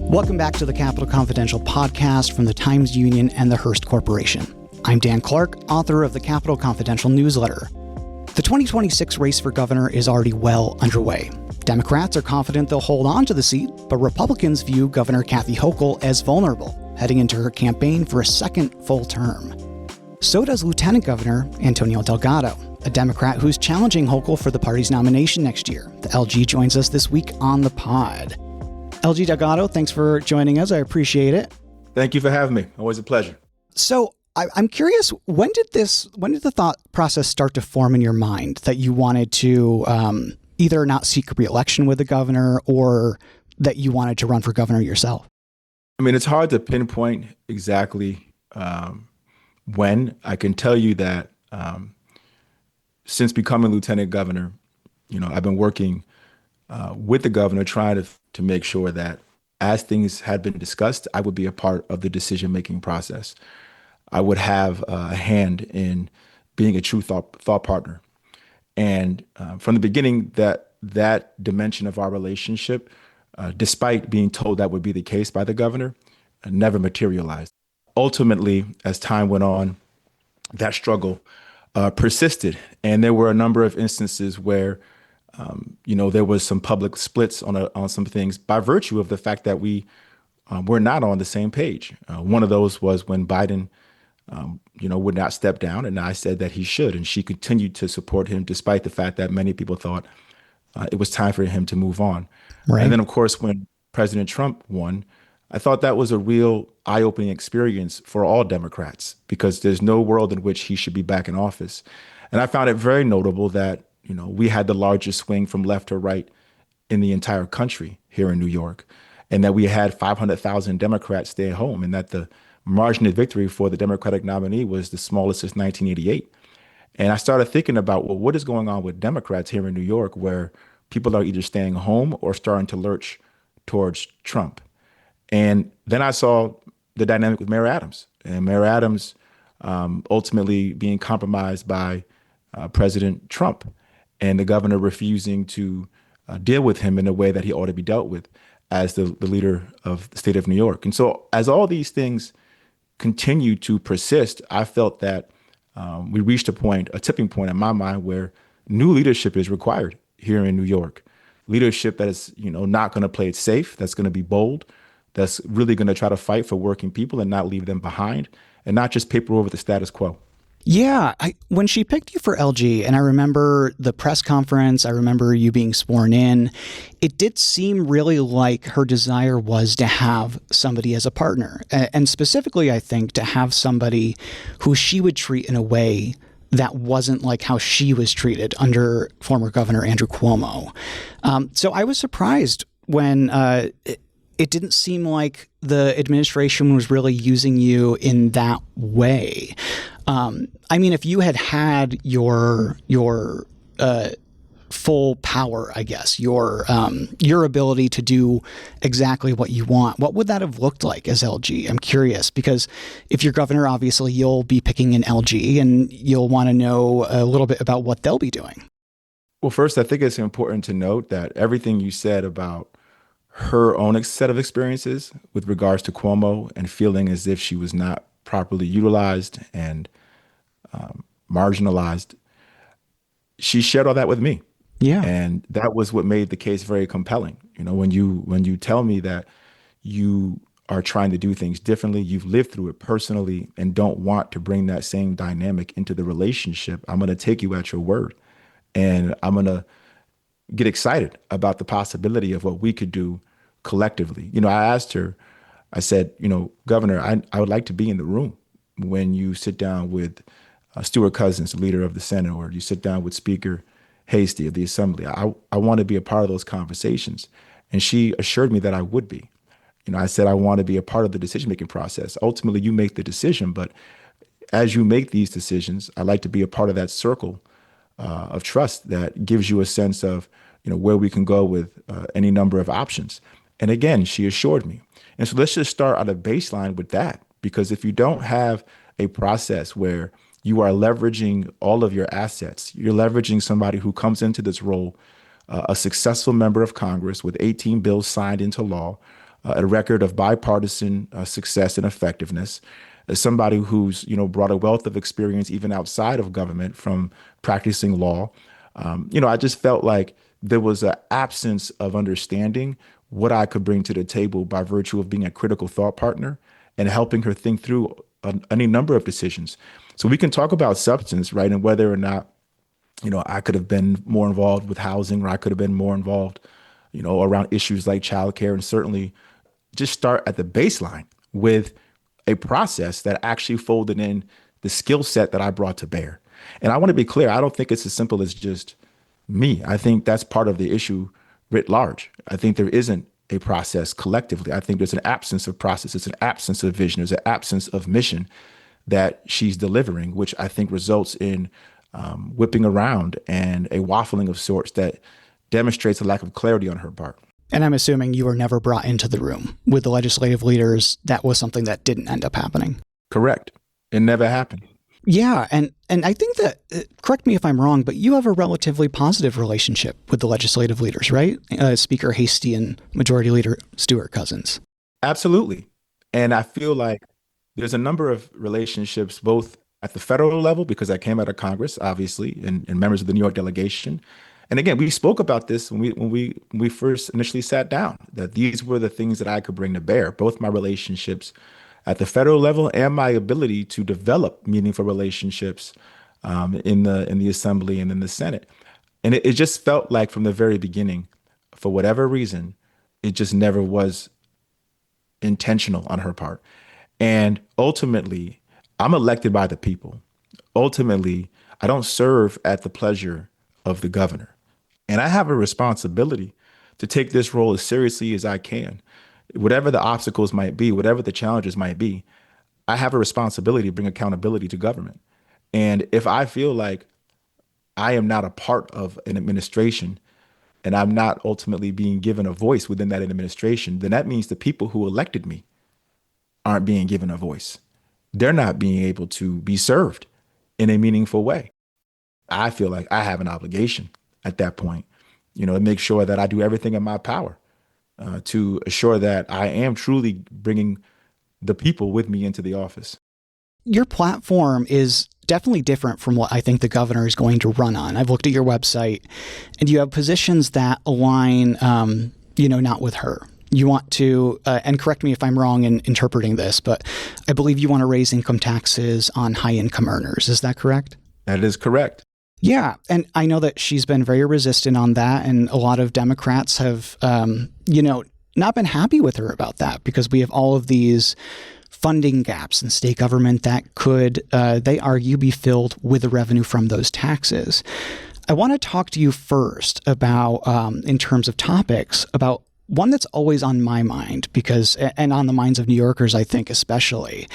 Welcome back to the Capital Confidential podcast from the Times Union and the Hearst Corporation. I'm Dan Clark, author of the Capital Confidential newsletter. The 2026 race for governor is already well underway. Democrats are confident they'll hold on to the seat, but Republicans view Governor Kathy Hochul as vulnerable, heading into her campaign for a second full term. So does Lieutenant Governor Antonio Delgado, a Democrat who's challenging Hochul for the party's nomination next year. The LG joins us this week on the pod. LG Delgado, thanks for joining us. I appreciate it. Thank you for having me. Always a pleasure. So I'm curious, when did the thought process start to form in your mind that you wanted to either not seek re-election with the governor or that you wanted to run for governor yourself? I mean, it's hard to pinpoint exactly when. I can tell you that since becoming lieutenant governor, I've been working with the governor, trying to make sure that as things had been discussed, I would be a part of the decision-making process. I would have a hand in being a true thought partner. And from the beginning, that dimension of our relationship, despite being told that would be the case by the governor, never materialized. Ultimately, as time went on, that struggle persisted. And there were a number of instances where there was some public splits on some things by virtue of the fact that we were not on the same page. One of those was when Biden, would not step down, and I said that he should, and she continued to support him despite the fact that many people thought it was time for him to move on. Right. And then, of course, when President Trump won, I thought that was a real eye-opening experience for all Democrats because there's no world in which he should be back in office. And I found it very notable that we had the largest swing from left to right in the entire country here in New York, and that we had 500,000 Democrats stay at home, and that the margin of victory for the Democratic nominee was the smallest since 1988. And I started thinking about, well, what is going on with Democrats here in New York where people are either staying home or starting to lurch towards Trump? And then I saw the dynamic with Mayor Adams, and Mayor Adams ultimately being compromised by President Trump, and the governor refusing to deal with him in a way that he ought to be dealt with as the leader of the state of New York. And so as all these things continue to persist, I felt that we reached a tipping point in my mind where new leadership is required here in New York. Leadership that is, not going to play it safe, that's going to be bold, that's really going to try to fight for working people and not leave them behind, and not just paper over the status quo. Yeah, when she picked you for LG, and I remember the press conference, I remember you being sworn in, it did seem really like her desire was to have somebody as a partner. And specifically, I think, to have somebody who she would treat in a way that wasn't like how she was treated under former Governor Andrew Cuomo. So I was surprised when it didn't seem like the administration was really using you in that way. If you had your full power, I guess, your ability to do exactly what you want, what would that have looked like as LG? I'm curious, because if you're governor, obviously you'll be picking an LG and you'll want to know a little bit about what they'll be doing. Well, first, I think it's important to note that everything you said about her own set of experiences with regards to Cuomo and feeling as if she was not properly utilized and marginalized, she shared all that with me. Yeah. And that was what made the case very compelling. When you tell me that you are trying to do things differently, you've lived through it personally and don't want to bring that same dynamic into the relationship, I'm going to take you at your word. And I'm going to get excited about the possibility of what we could do collectively. I asked her, I said, Governor, I would like to be in the room when you sit down with Stuart Cousins, the leader of the Senate, or you sit down with Speaker Hasty of the Assembly. I want to be a part of those conversations. And she assured me that I would be. I said, I want to be a part of the decision-making process. Ultimately, you make the decision, but as you make these decisions, I'd like to be a part of that circle of trust that gives you a sense of, where we can go with any number of options. And again, she assured me. And so let's just start at a baseline with that, because if you don't have a process where you are leveraging all of your assets, you're leveraging somebody who comes into this role, a successful member of Congress with 18 bills signed into law, a record of bipartisan success and effectiveness, as somebody who's brought a wealth of experience even outside of government from practicing law. I just felt like there was an absence of understanding what I could bring to the table by virtue of being a critical thought partner and helping her think through any number of decisions. So we can talk about substance, right, and whether or not I could have been more involved with housing, or I could have been more involved, around issues like childcare, and certainly just start at the baseline with a process that actually folded in the skill set that I brought to bear. And I want to be clear, I don't think it's as simple as just me. I think that's part of the issue writ large. I think there isn't a process collectively. I think there's an absence of process. It's an absence of vision. There's an absence of mission that she's delivering, which I think results in whipping around and a waffling of sorts that demonstrates a lack of clarity on her part. And I'm assuming you were never brought into the room with the legislative leaders. That was something that didn't end up happening. Correct. It never happened. Yeah, and I think that, correct me if I'm wrong, but you have a relatively positive relationship with the legislative leaders, right? Speaker Hasty and Majority Leader Stewart Cousins. Absolutely. And I feel like there's a number of relationships, both at the federal level, because I came out of Congress, obviously, and members of the New York delegation. And again, we spoke about this when we first initially sat down, that these were the things that I could bring to bear, both my relationships at the federal level and my ability to develop meaningful relationships in the assembly and in the Senate. And it just felt like from the very beginning, for whatever reason, it just never was intentional on her part. And ultimately, I'm elected by the people. Ultimately, I don't serve at the pleasure of the governor. And I have a responsibility to take this role as seriously as I can. Whatever the obstacles might be, whatever the challenges might be, I have a responsibility to bring accountability to government. And if I feel like I am not a part of an administration and I'm not ultimately being given a voice within that administration, then that means the people who elected me aren't being given a voice. They're not being able to be served in a meaningful way. I feel like I have an obligation at that point, to make sure that I do everything in my power to assure that I am truly bringing the people with me into the office. Your platform is definitely different from what I think the governor is going to run on. I've looked at your website, and you have positions that align, not with her. You want to, and correct me if I'm wrong in interpreting this, but I believe you want to raise income taxes on high income earners. Is that correct? That is correct. Yeah. And I know that she's been very resistant on that. And a lot of Democrats have, not been happy with her about that, because we have all of these funding gaps in state government that could, they argue, be filled with the revenue from those taxes. I want to talk to you first about, in terms of topics, about one that's always on my mind, because, and on the minds of New Yorkers, I think, especially,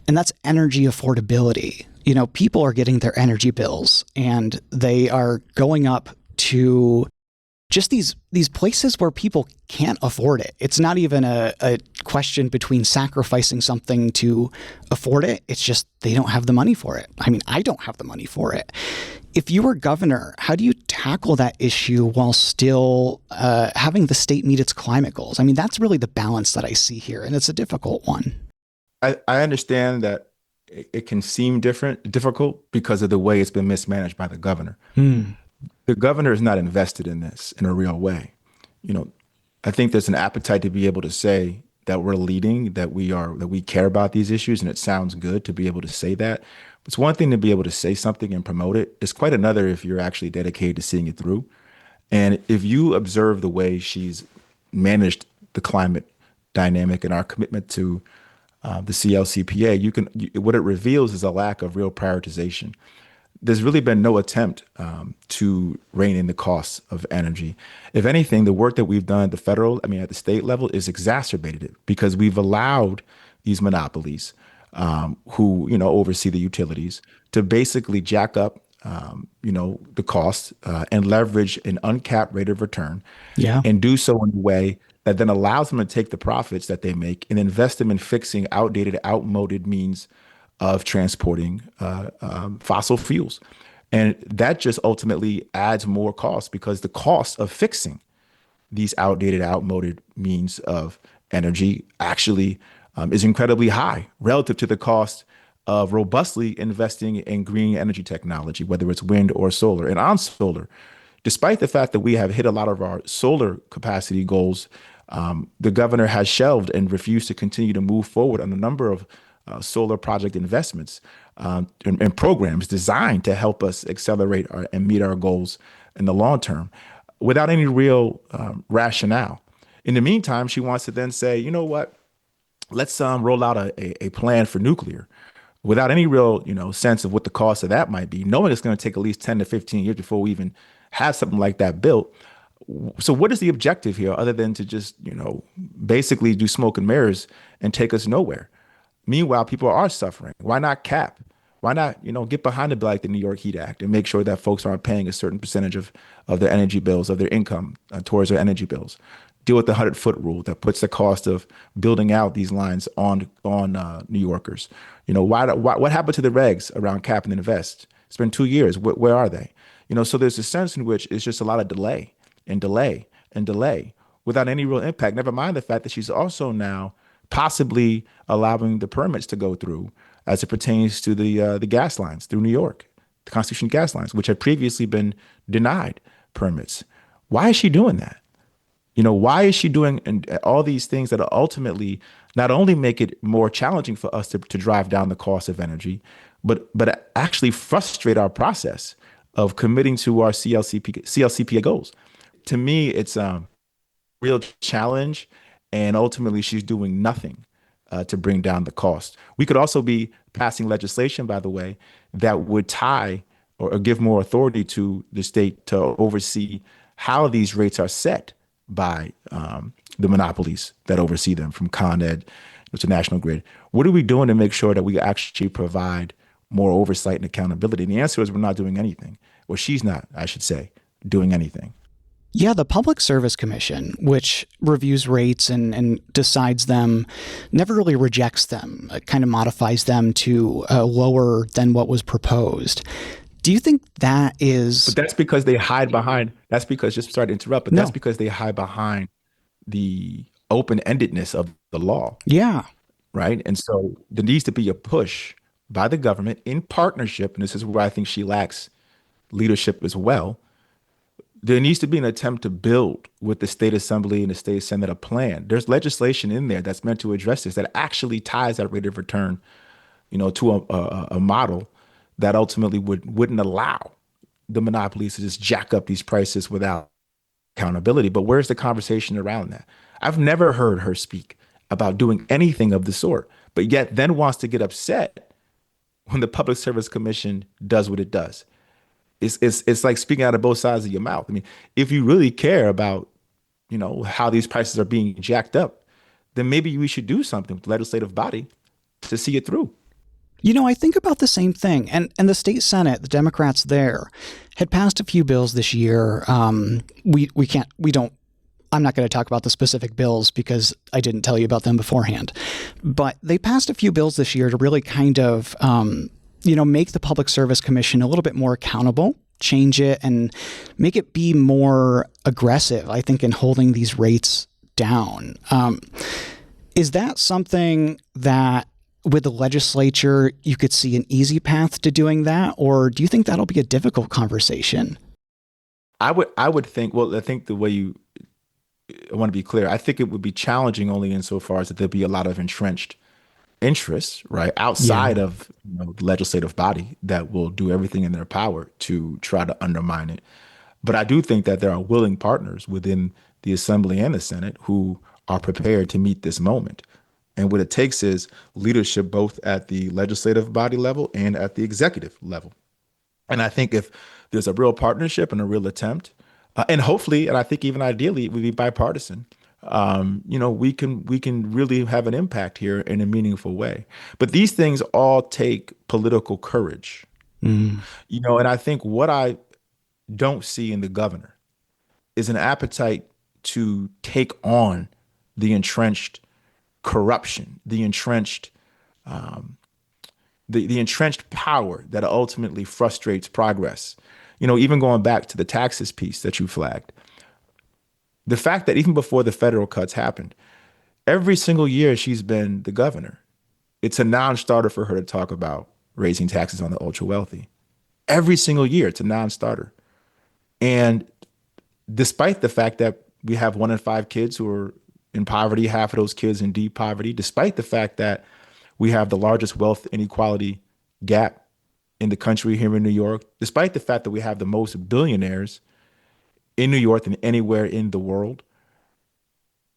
and that's energy affordability. People are getting their energy bills and they are going up to just these places where people can't afford it. It's not even a question between sacrificing something to afford it. It's just they don't have the money for it. I mean, I don't have the money for it. If you were governor, how do you tackle that issue while still having the state meet its climate goals? I mean, that's really the balance that I see here, and it's a difficult one. I understand that it can seem difficult because of the way it's been mismanaged by the governor. The governor is not invested in this in a real way. I think there's an appetite to be able to say that we're leading, that we care about these issues, and it sounds good to be able to say that. It's one thing to be able to say something and promote it. It's quite another if you're actually dedicated to seeing it through. And if you observe the way she's managed the climate dynamic and our commitment to the CLCPA, what it reveals is a lack of real prioritization. There's really been no attempt to rein in the costs of energy. If anything, the work that we've done at at the state level, is exacerbated it, because we've allowed these monopolies who oversee the utilities to basically jack up the cost and leverage an uncapped rate of return, and do so in a way that then allows them to take the profits that they make and invest them in fixing outmoded means of transporting fossil fuels. And that just ultimately adds more cost, because the cost of fixing these outmoded means of energy actually is incredibly high relative to the cost of robustly investing in green energy technology, whether it's wind or solar. And on solar, despite the fact that we have hit a lot of our solar capacity goals, the governor has shelved and refused to continue to move forward on a number of solar project investments and programs designed to help us accelerate and meet our goals in the long term without any real rationale. In the meantime, she wants to then say, you know what, let's roll out a plan for nuclear without any real, sense of what the cost of that might be, knowing it's going to take at least 10 to 15 years before we even have something like that built. So what is the objective here other than to just, basically do smoke and mirrors and take us nowhere? Meanwhile, people are suffering. Why not cap? Why not, get behind the bill like the New York Heat Act and make sure that folks aren't paying a certain percentage of their energy bills, of their income towards their energy bills? Deal with the 100-foot rule that puts the cost of building out these lines on New Yorkers. What happened to the regs around cap and invest? It's been 2 years. Where are they? So there's a sense in which it's just a lot of delay and delay and delay without any real impact. Never mind the fact that she's also now possibly allowing the permits to go through as it pertains to the gas lines through New York, the Constitution gas lines, which had previously been denied permits. Why is she doing that? Why is she doing all these things that ultimately not only make it more challenging for us to drive down the cost of energy, but actually frustrate our process of committing to our CLCPA goals? To me, it's a real challenge, and ultimately she's doing nothing to bring down the cost. We could also be passing legislation, by the way, that would tie or give more authority to the state to oversee how these rates are set by the monopolies that oversee them, from Con Ed to National Grid. What are we doing to make sure that we actually provide more oversight and accountability? And the answer is we're not doing anything. Well, she's not, I should say, doing anything. Yeah, the Public Service Commission, which reviews rates and decides them, never really rejects them. It kind of modifies them to lower than what was proposed. Do you think that is? But that's because they hide behind, that's because, just sorry to interrupt, but No. that's because they hide behind the open-endedness of the law, Yeah. right? And so there needs to be a push by the government in partnership, and this is where I think she lacks leadership as well. There needs to be an attempt to build with the state assembly and the state senate a plan. There's legislation in there that's meant to address this that actually ties that rate of return, to a model that ultimately wouldn't allow the monopolies to just jack up these prices without accountability. But where's the conversation around that? I've never heard her speak about doing anything of the sort, but yet then wants to get upset when the Public Service Commission does what it does. It's like speaking out of both sides of your mouth. I mean, if you really care about, how these prices are being jacked up, then maybe we should do something with the legislative body to see it through. I think about the same thing. And the state Senate, the Democrats there, had passed a few bills this year. I'm not going to talk about the specific bills because I didn't tell you about them beforehand. But they passed a few bills this year to really kind of, make the Public Service Commission a little bit more accountable, change it, and make it be more aggressive, I think, in holding these rates down. Is that something that with the legislature, you could see an easy path to doing that? Or do you think that'll be a difficult conversation? I would think, well, I think I want to be clear. I think it would be challenging only insofar as that there'd be a lot of entrenched interests, right, Yeah. outside of the legislative body that will do everything in their power to try to undermine it. But I do think that there are willing partners within the Assembly and the Senate who are prepared to meet this moment. And what it takes is leadership both at the legislative body level and at the executive level. And I think if there's a real partnership and a real attempt, and hopefully, and I think even ideally, it would be bipartisan. We can really have an impact here in a meaningful way. But these things all take political courage, Mm. and I think what I don't see in the governor is an appetite to take on the entrenched corruption, the entrenched power that ultimately frustrates progress. Even going back to the taxes piece that you flagged, the fact that even before the federal cuts happened, Every single year she's been the governor, it's a non-starter for her to talk about raising taxes on the ultra wealthy. Every single year, it's a non-starter. And despite the fact that we have 1 in 5 kids who are in poverty, half of those kids in deep poverty, despite the fact that we have the largest wealth inequality gap in the country here in New York, despite the fact that we have the most billionaires in New York than anywhere in the world,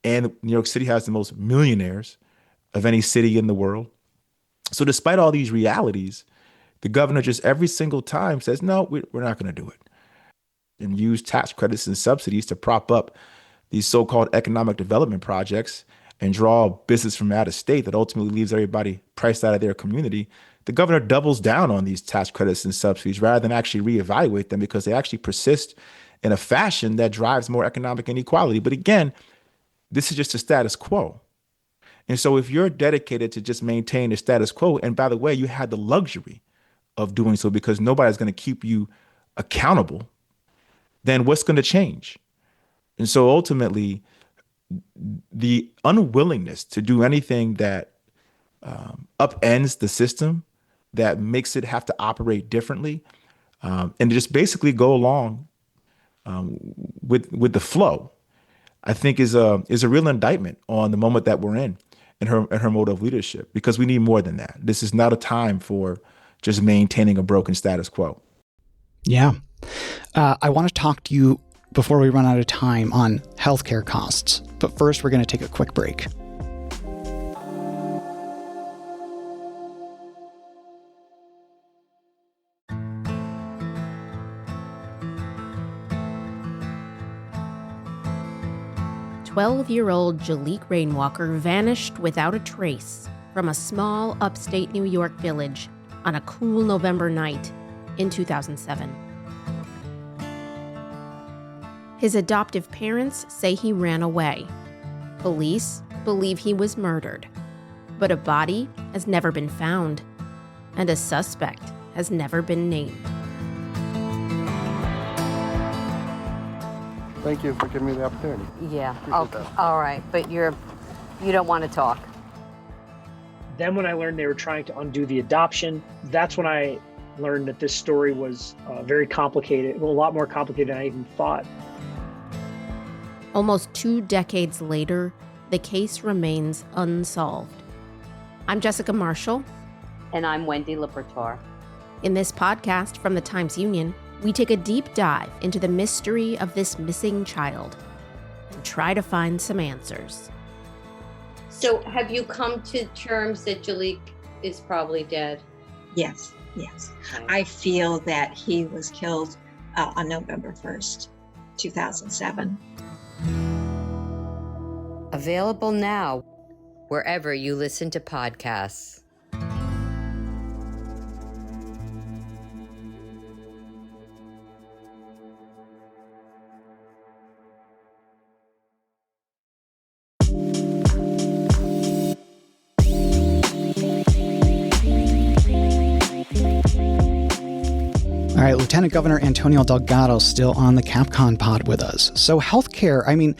and New York City has the most millionaires of any city in the world. So despite all these realities, the governor just every single time says, no, we're not going to do it, and use tax credits and subsidies to prop up these so-called economic development projects and draw business from out of state that ultimately leaves everybody priced out of their community. The governor doubles down on these tax credits and subsidies rather than actually reevaluate them, because they actually persist in a fashion that drives more economic inequality. But again, this is just a status quo. And so if you're dedicated to just maintain the status quo, and by the way, you had the luxury of doing so because nobody's going to keep you accountable, then what's going to change? And so ultimately, the unwillingness to do anything that upends the system, that makes it have to operate differently, and just basically go along with the flow, I think is a real indictment on the moment that we're in, and her mode of leadership, because we need more than that. This is not a time for just maintaining a broken status quo. Yeah. I want to talk to you before we run out of time on healthcare costs. But first, we're going to take a quick break. "12-year-old Jaliek Rainwalker vanished without a trace from a small upstate New York village on a cool November night in 2007. His adoptive parents say he ran away. Police believe he was murdered, but a body has never been found, and a suspect has never been named. Thank you for giving me the opportunity. Yeah, Appreciate okay, that. all right, but you don't want to talk. Then when I learned they were trying to undo the adoption, that's when I learned that this story was very complicated, well, a lot more complicated than I even thought. Almost 2 decades later, the case remains unsolved. I'm Jessica Marshall. And I'm Wendy Libertar. In this podcast from the Times-Union, we take a deep dive into the mystery of this missing child and try to find some answers. So have you come to terms that Jaliek is probably dead? Yes. I feel that he was killed on November 1st, 2007. Available now, wherever you listen to podcasts. All right, Lieutenant Governor Antonio Delgado still on the CapCon pod with us. So healthcare, I mean,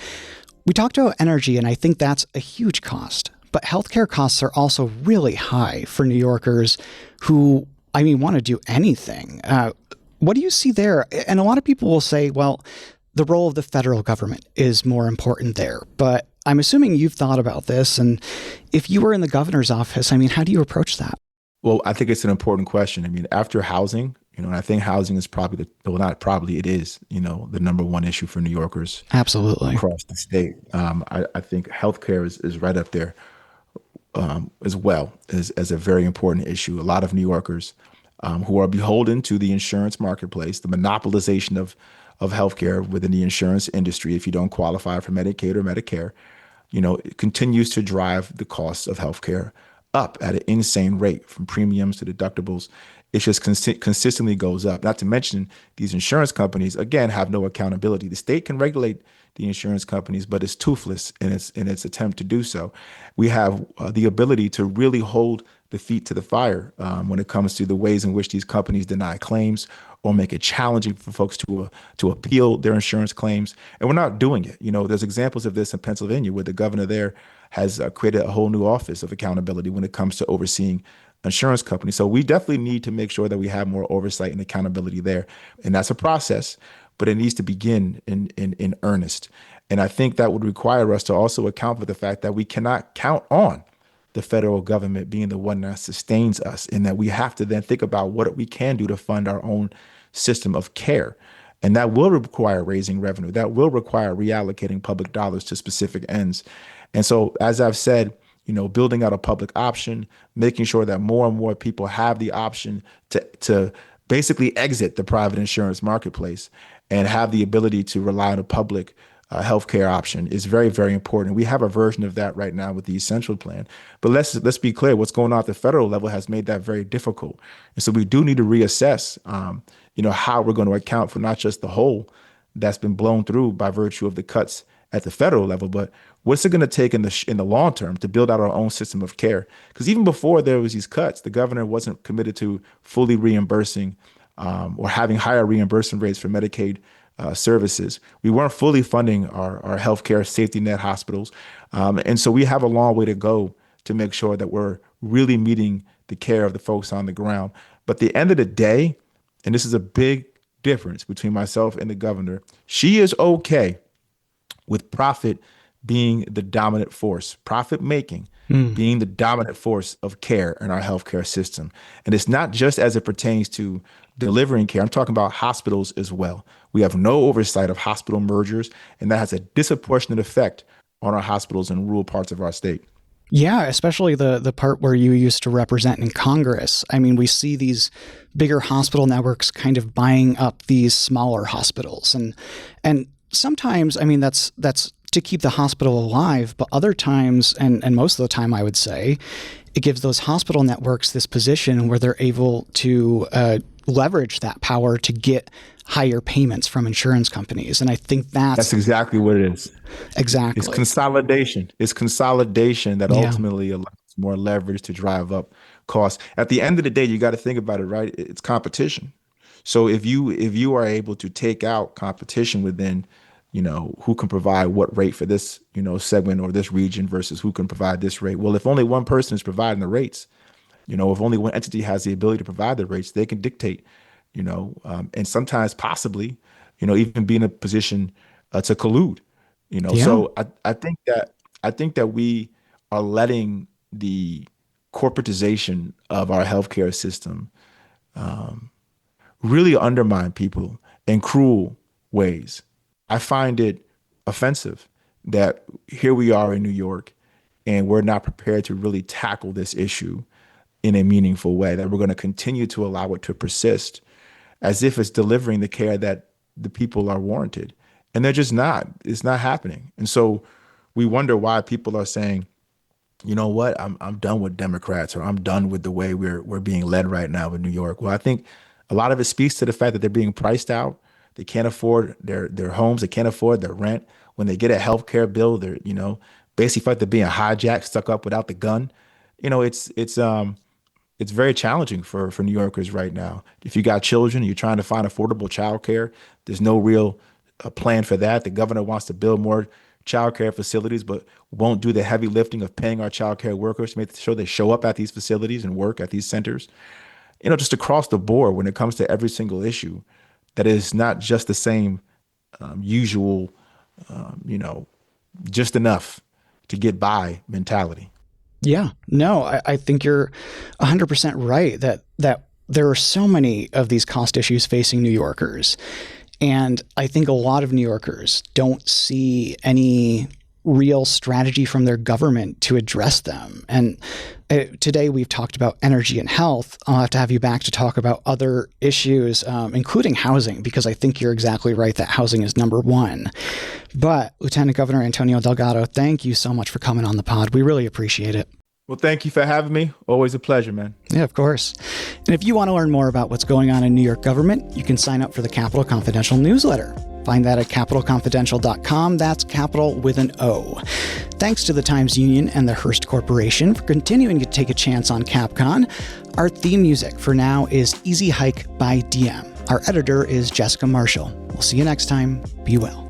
we talked about energy, and I think that's a huge cost. But healthcare costs are also really high for New Yorkers who, I mean, want to do anything. What do you see there? And a lot of people will say, well, the role of the federal government is more important there. But I'm assuming you've thought about this. And if you were in the governor's office, I mean, how do you approach that? Well, I think it's an important question. I mean, after housing, and I think housing is probably it is, the number one issue for New Yorkers. Absolutely. Across the state. I think healthcare is right up there as well as a very important issue. A lot of New Yorkers who are beholden to the insurance marketplace, the monopolization of healthcare within the insurance industry. If you don't qualify for Medicaid or Medicare, it continues to drive the costs of healthcare up at an insane rate, from premiums to deductibles. It just consistently goes up. Not to mention, these insurance companies, again, have no accountability. The state can regulate the insurance companies, but it's toothless in its attempt to do so. We have the ability to really hold the feet to the fire when it comes to the ways in which these companies deny claims or make it challenging for folks to appeal their insurance claims. And we're not doing it. There's examples of this in Pennsylvania where the governor there has created a whole new office of accountability when it comes to overseeing insurance companies. So we definitely need to make sure that we have more oversight and accountability there. And that's a process, but it needs to begin in earnest. And I think that would require us to also account for the fact that we cannot count on the federal government being the one that sustains us, and that we have to then think about what we can do to fund our own system of care. And that will require raising revenue. That will require reallocating public dollars to specific ends. And so, as I've said, building out a public option, making sure that more and more people have the option to basically exit the private insurance marketplace and have the ability to rely on a public healthcare option is very, very important. We have a version of that right now with the Essential Plan. But let's be clear, what's going on at the federal level has made that very difficult. And so we do need to reassess, how we're going to account for not just the hole that's been blown through by virtue of the cuts at the federal level, but what's it going to take in the long term to build out our own system of care? Because even before there was these cuts, the governor wasn't committed to fully reimbursing or having higher reimbursement rates for Medicaid services. We weren't fully funding our healthcare safety net hospitals. And so we have a long way to go to make sure that we're really meeting the care of the folks on the ground. But at the end of the day, and this is a big difference between myself and the governor, she is okay with profit being the dominant force, profit making being the dominant force of care in our healthcare system. And it's not just as it pertains to delivering care. I'm talking about hospitals as well. We have no oversight of hospital mergers, and that has a disproportionate effect on our hospitals in rural parts of our state. Yeah, especially the part where you used to represent in Congress. I mean, we see these bigger hospital networks kind of buying up these smaller hospitals. And sometimes, I mean, that's to keep the hospital alive, but other times, and most of the time I would say, it gives those hospital networks this position where they're able to leverage that power to get higher payments from insurance companies. And I think that's exactly what it is. Exactly. It's consolidation. It's consolidation that ultimately allows more leverage to drive up costs. At the end of the day, you got to think about it, right? It's competition. So if you are able to take out competition within, who can provide what rate for this, segment or this region versus who can provide this rate. Well, if only one person is providing the rates, if only one entity has the ability to provide the rates, they can dictate, and sometimes possibly, even be in a position to collude, Yeah. So I think that we are letting the corporatization of our healthcare system really undermine people in cruel ways. I find it offensive that here we are in New York and we're not prepared to really tackle this issue in a meaningful way, that we're going to continue to allow it to persist as if it's delivering the care that the people are warranted. And they're just not. It's not happening. And so we wonder why people are saying, you know what, I'm done with Democrats, or I'm done with the way we're being led right now in New York. Well, I think a lot of it speaks to the fact that they're being priced out. They can't afford their homes. They can't afford their rent. When they get a healthcare bill, they're, basically feel like they're being hijacked, stuck up without the gun. It's very challenging for New Yorkers right now. If you got children, you're trying to find affordable childcare. There's no real plan for that. The governor wants to build more childcare facilities, but won't do the heavy lifting of paying our childcare workers to make sure they show up at these facilities and work at these centers. Just across the board, when it comes to every single issue, that is not just the same usual, just enough to get by mentality. Yeah, no, I think you're 100% right that there are so many of these cost issues facing New Yorkers. And I think a lot of New Yorkers don't see any real strategy from their government to address them. And today we've talked about energy and health. I'll have to have you back to talk about other issues, including housing, because I think you're exactly right that housing is number one. But Lieutenant Governor Antonio Delgado, thank you so much for coming on the pod. We really appreciate it. Well, thank you for having me. Always a pleasure, man. Yeah, of course. And if you want to learn more about what's going on in New York government, you can sign up for the Capital Confidential newsletter. Find that at capitalconfidential.com. That's capital with an O. Thanks to the Times Union and the Hearst Corporation for continuing to take a chance on CapCon. Our theme music for now is Easy Hike by DM. Our editor is Jessica Marshall. We'll see you next time. Be well.